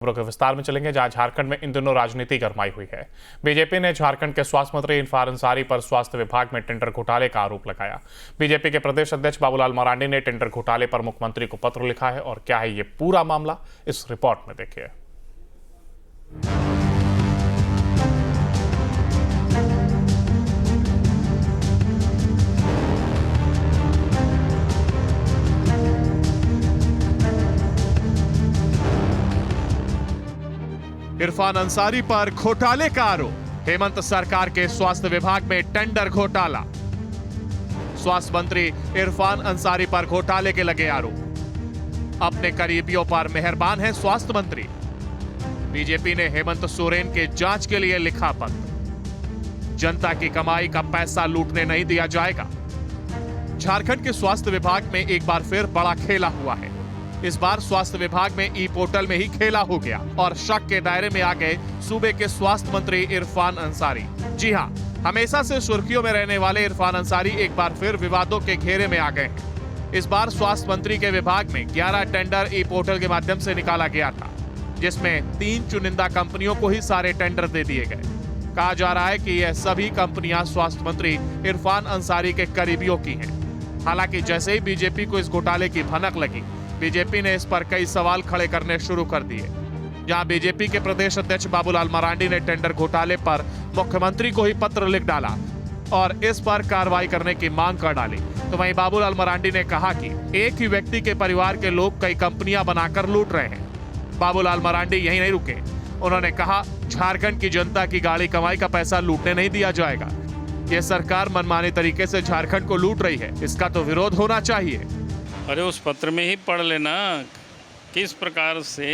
खबरों के विस्तार में चलेंगे, जहां झारखंड में इन दिनों राजनीति गरमाई हुई है। बीजेपी ने झारखंड के स्वास्थ्य मंत्री इरफान अंसारी पर स्वास्थ्य विभाग में टेंडर घोटाले का आरोप लगाया। बीजेपी के प्रदेश अध्यक्ष बाबूलाल मरांडी ने टेंडर घोटाले पर मुख्यमंत्री को पत्र लिखा है, और क्या है ये पूरा मामला, इस रिपोर्ट में देखिए। इरफान अंसारी पर घोटाले का आरोप। हेमंत सरकार के स्वास्थ्य विभाग में टेंडर घोटाला। स्वास्थ्य मंत्री इरफान अंसारी पर घोटाले के लगे आरोप। अपने करीबियों पर मेहरबान है स्वास्थ्य मंत्री। बीजेपी ने हेमंत सोरेन के जांच के लिए लिखा पत्र। जनता की कमाई का पैसा लूटने नहीं दिया जाएगा। झारखंड के स्वास्थ्य विभाग में एक बार फिर बड़ा खेला हुआ है। इस बार स्वास्थ्य विभाग में ई पोर्टल में ही खेला हो गया और शक के दायरे में आ गए सूबे के स्वास्थ्य मंत्री इरफान अंसारी। जी हां, हमेशा से सुर्खियों में रहने वाले इरफान अंसारी एक बार फिर विवादों के घेरे में आ गए हैं। इस बार स्वास्थ्य मंत्री के विभाग में 11 टेंडर ई पोर्टल के माध्यम से निकाला गया था, जिसमें 3 चुनिंदा कंपनियों को ही सारे टेंडर दे दिए गए। कहा जा रहा है कि यह सभी कंपनियां स्वास्थ्य मंत्री इरफान अंसारी के करीबियों की हैं। हालांकि जैसे ही बीजेपी को इस घोटाले की भनक लगी, बीजेपी ने इस पर कई सवाल खड़े करने शुरू कर दिए। जहां बीजेपी के प्रदेश अध्यक्ष बाबूलाल मरांडी ने टेंडर घोटाले पर मुख्यमंत्री को ही पत्र लिख डाला और इस पर कार्रवाई करने की मांग कर डाली, तो वहीं बाबूलाल मरांडी ने कहा कि एक ही व्यक्ति के परिवार के लोग कई कंपनियां बनाकर लूट रहे हैं। बाबूलाल मरांडी यहीं नहीं रुके। उन्होंने कहा, झारखंड की जनता की गाड़ी कमाई का पैसा लूटने नहीं दिया जाएगा। यह सरकार मनमाने तरीके से झारखंड को लूट रही है, इसका तो विरोध होना चाहिए। अरे उस पत्र में ही पढ़ लेना किस प्रकार से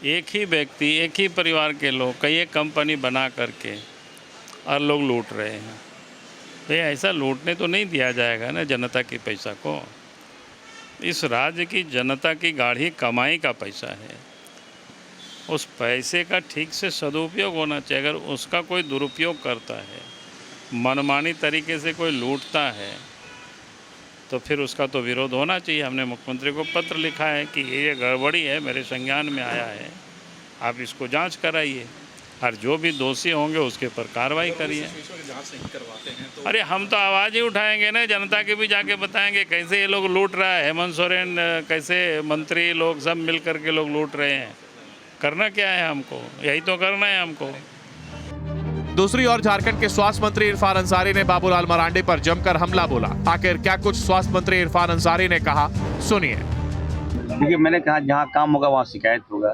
एक ही व्यक्ति, एक ही परिवार के लोग कई एक कंपनी बना करके और लोग लूट रहे हैं। तो ऐसा लूटने तो नहीं दिया जाएगा ना जनता की पैसा को। इस राज्य की जनता की गाढ़ी कमाई का पैसा है, उस पैसे का ठीक से सदुपयोग होना चाहिए। अगर उसका कोई दुरुपयोग करता है, मनमानी तरीके से कोई लूटता है, तो फिर उसका तो विरोध होना चाहिए। हमने मुख्यमंत्री को पत्र लिखा है कि ये गड़बड़ी है, मेरे संज्ञान में आया है, आप इसको जांच कराइए और जो भी दोषी होंगे उसके ऊपर कार्रवाई करिए। अरे हम तो आवाज़ ही उठाएंगे ना, जनता के भी जाके बताएंगे कैसे ये लोग लूट रहा है। हेमंत सोरेन कैसे मंत्री लोग सब मिल करके लोग लूट रहे हैं। करना क्या है हमको, यही तो करना है हमको। दूसरी ओर झारखंड के स्वास्थ्य मंत्री इरफान अंसारी ने बाबूलाल मरांडी पर जमकर हमला बोला। आखिर क्या कुछ स्वास्थ्य मंत्री इरफान अंसारी ने कहा, सुनिए। देखिए, मैंने कहा जहाँ काम होगा वहाँ शिकायत होगा,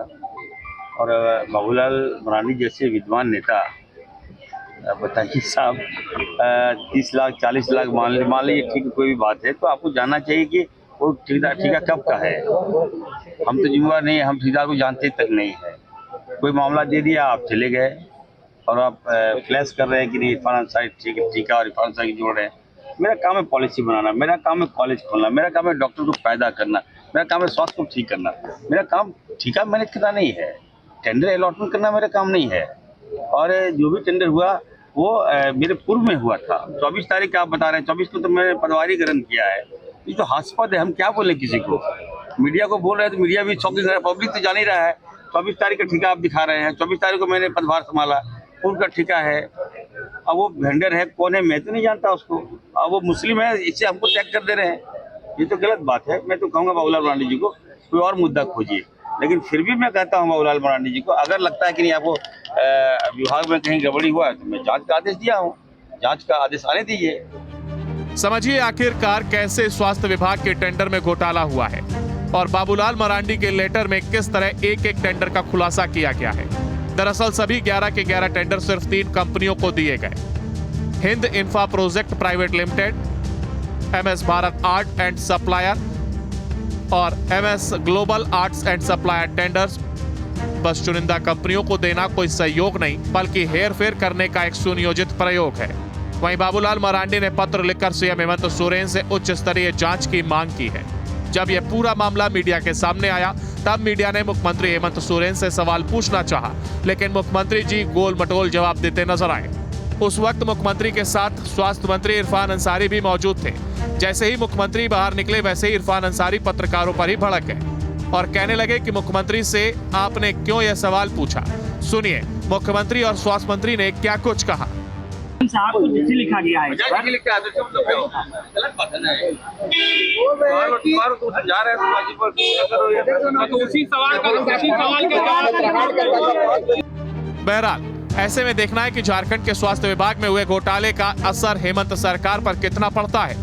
और बाबूलाल मरांडी जैसे विद्वान नेता, बताइए साहब, 30 लाख 40 लाख मान लीजिए ठीक कोई भी बात है, तो आपको जानना चाहिए कि वो ठेका कब का है। हम तो जिम्मेवार नहीं, हम ठेकेदार को जानते तक नहीं है। कोई मामला दे दिया, आप चले गए और आप फ्लैश कर रहे हैं कि नहीं इरफान अंसारी ठीक है और इरफान अंसारी जोड़ रहे हैं। मेरा काम है पॉलिसी बनाना, मेरा काम है कॉलेज खोलना, मेरा काम है डॉक्टर को पैदा करना, मेरा काम है स्वास्थ्य को ठीक करना। मेरा काम ठीका मैनेज करना नहीं है, टेंडर अलॉटमेंट करना मेरा काम नहीं है। और जो भी टेंडर हुआ वो मेरे पूर्व में हुआ था। 24 तारीख का आप बता रहे हैं, 24 को तो मैंने पदवारी ग्रहण किया है। ये तो हास्यास्पद है, हम क्या बोले किसी को। मीडिया को बोल रहे हैं तो मीडिया भी चौंकी, पब्लिक तो जान ही रहा है। 24 तारीख का ठीका आप दिखा रहे हैं, 24 तारीख को मैंने पदभार संभाला, उनका ठीका है। अब वो वेंडर है, कौन है मैं तो नहीं जानता उसको। अब वो मुस्लिम है, इससे हमको टैग कर दे रहे हैं, ये तो गलत बात है। मैं तो कहूँगा बाबूलाल मरांडी जी को कोई और मुद्दा खोजिए। लेकिन फिर भी मैं कहता हूँ बाबूलाल मरांडी जी को, अगर लगता है कि नहीं आपको विभाग में कहीं गड़बड़ी हुआ है, तो मैं जांच का आदेश दिया हूँ, जांच का आदेश आने दीजिए। समझिए आखिरकार कैसे स्वास्थ्य विभाग के टेंडर में घोटाला हुआ है और बाबूलाल मरांडी के लेटर में किस तरह एक एक टेंडर का खुलासा किया गया है। दरअसल सभी 11 के 11 टेंडर सिर्फ 3 कंपनियों को दिए गए। Hind infra project private limited, MS Bharat art and supplier और MS global arts and supplier tenders. बस चुनिंदा कंपनियों को देना कोई सहयोग नहीं, बल्कि हेरफेर करने का एक सुनियोजित प्रयोग है। वहीं बाबूलाल मरांडी ने पत्र लिखकर सीएम हेमंत सोरेन से उच्च स्तरीय जांच की मांग की है। जब यह पूरा मामला मीडिया के सामने आया, तब मीडिया ने मुख्यमंत्री हेमंत सोरेन से सवाल पूछना चाहा, लेकिन मुख्यमंत्री जी गोल मटोल जवाब देते नजर आए। उस वक्त मुख्यमंत्री के साथ स्वास्थ्य मंत्री इरफान अंसारी भी मौजूद थे। जैसे ही मुख्यमंत्री बाहर निकले, वैसे ही इरफान अंसारी पत्रकारों पर ही भड़क गए और कहने लगे कि मुख्यमंत्री से आपने क्यों यह सवाल पूछा। सुनिए मुख्यमंत्री और स्वास्थ्य मंत्री ने क्या कुछ कहा। साहब को चिट्ठी लिखा गया है बहरहाल ऐसे में देखना है कि झारखंड के स्वास्थ्य विभाग में हुए घोटाले का असर हेमंत सरकार पर कितना पड़ता है,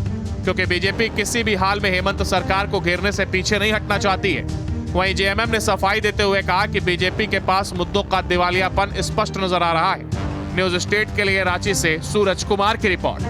क्योंकि बीजेपी किसी भी हाल में हेमंत सरकार को घेरने से पीछे नहीं हटना चाहती है। वहीं जेएमएम ने सफाई देते हुए कहा कि बीजेपी के पास मुद्दों का दिवालियापन स्पष्ट नजर आ रहा है। न्यूज स्टेट के लिए रांची से सूरज कुमार की रिपोर्ट।